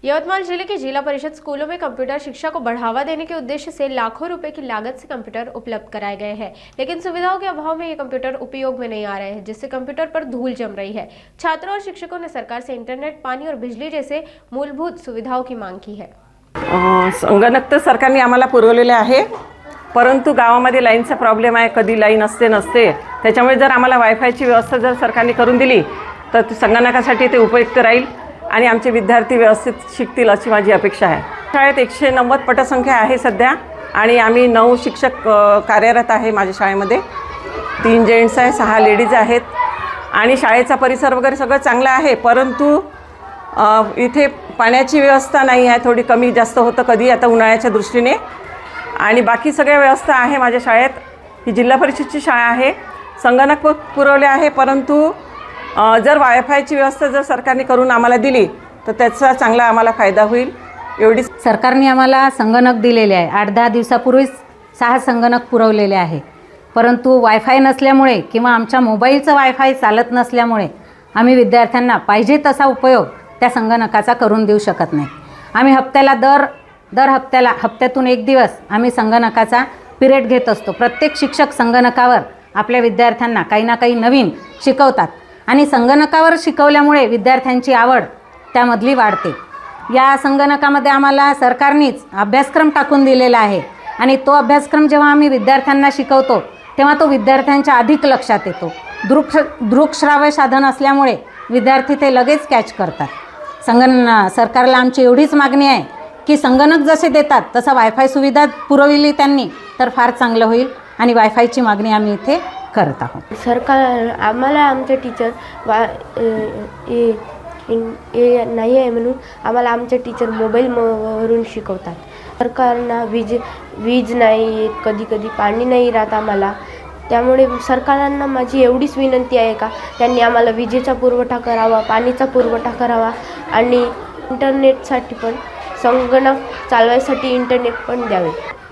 यवतमाल जिले के जिला परिषद स्कूलों में कंप्यूटर शिक्षा को बढ़ावा देने के उद्देश्य से लाखों रुपए की लागत से कंप्यूटर उपलब्ध कराए गए हैं, लेकिन सुविधाओं के अभाव में ये कंप्यूटर उपयोग में नहीं आ रहे हैं, जिससे कंप्यूटर पर धूल जम रही है। छात्रों और शिक्षकों ने सरकार से इंटरनेट, पानी और बिजली जैसे मूलभूत सुविधाओं की मांग की है। संगणक तर सरकारने आम्हाला पुरवलेले आहे, परंतु गावामध्ये लाईनचा प्रॉब्लेम आहे। कधी लाईन असते नसते, त्याच्यामुळे जर आम्हाला वायफायची व्यवस्था जर सरकारने करून दिली तर संगणकासाठी ते उपयुक्त राहील आणि आमचे विद्यार्थी व्यवस्थित शिकतील अशी माझी अपेक्षा आहे। शाळेत 190 पटसंख्या आहे सध्या आणि आम्ही 9 शिक्षक कार्यरत आहे माझ्या शाळेमध्ये। 3 जेंट्स आहे, 6 लेडीज आहेत आणि शाळेचा परिसर वगैरे सगळं चांगलं आहे, परंतु इथे पाण्याची व्यवस्था नाही आहे, थोडी कमी जास्त होतं कधी आता उन्हाळ्याच्या दृष्टीने। आणि बाकी सगळ्या व्यवस्था आहे माझ्या शाळेत। ही जिल्हा परिषदची शाळा आहे, संगणक पुरवले आहे, परंतु जर वायफायची व्यवस्था जर सरकारने करून आम्हाला दिली तर त्याचा चांगला आम्हाला फायदा होईल। एवढी सरकारने आम्हाला संगणक दिलेले आहे। 8-10 दिवसापूर्वीच 6 संगणक पुरवलेले आहे, परंतु वायफाय नसल्यामुळे किंवा आमच्या मोबाईलचं वायफाय चालत नसल्यामुळे आम्ही विद्यार्थ्यांना पाहिजे तसा उपयोग त्या संगणकाचा करून देऊ शकत नाही। आम्ही हप्त्यातून 1 दिवस आम्ही संगणकाचा पिरियड घेत असतो। प्रत्येक शिक्षक संगणकावर आपल्या विद्यार्थ्यांना काही ना काही नवीन शिकवतात आणि संगणकावर शिकवल्यामुळे विद्यार्थ्यांची आवड त्यामधली वाढते। या संगणकामध्ये आम्हाला सरकारनेच अभ्यासक्रम टाकून दिलेला आहे आणि तो अभ्यासक्रम जेव्हा आम्ही विद्यार्थ्यांना शिकवतो तेव्हा तो विद्यार्थ्यांच्या अधिक लक्षात येतो। दृकश्राव्य साधन असल्यामुळे विद्यार्थी ते लगेच कॅच करतात। सरकारला आमची एवढीच मागणी आहे की संगणक जसे देतात तसा वायफाय सुविधा पुरवली त्यांनी तर फार चांगलं होईल आणि वायफायची मागणी आम्ही इथे करत आहोत। सरकार आम्हाला आमचे टीचर नाही आहे म्हणून आम्हाला आमचे टीचर मोबाईलवरून शिकवतात। सरकारना वीज नाही येत, कधी कधी पाणी नाही राहत आम्हाला, त्यामुळे सरकारांना माझी एवढीच विनंती आहे का त्यांनी आम्हाला विजेचा पुरवठा करावा, पाणीचा पुरवठा करावा आणि इंटरनेटसाठी पण संगणक चालवायसाठी इंटरनेट पण द्यावे।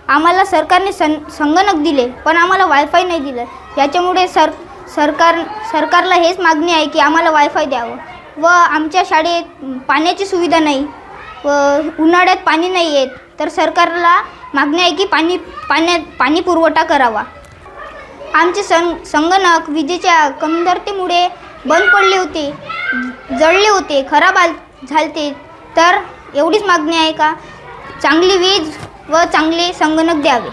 आम्हाला सरकारने संगणक दिले पण आम्हाला वायफाय नाही दिलं, याच्यामुळे सरकारला हेच मागणी आहे की आम्हाला वायफाय द्यावं व आमच्या शाळेत पाण्याची सुविधा नाही व उन्हाळ्यात पाणी नाही येत तर सरकारला मागणी आहे की पाणी पुरवठा करावा। आमचे संगणक विजेच्या कमतरतेमुळे बंद पडले होते, जळले होते, खराब झालते, तर एवढीच मागणी आहे का चांगली वीज व चांगले संगणक द्यावे।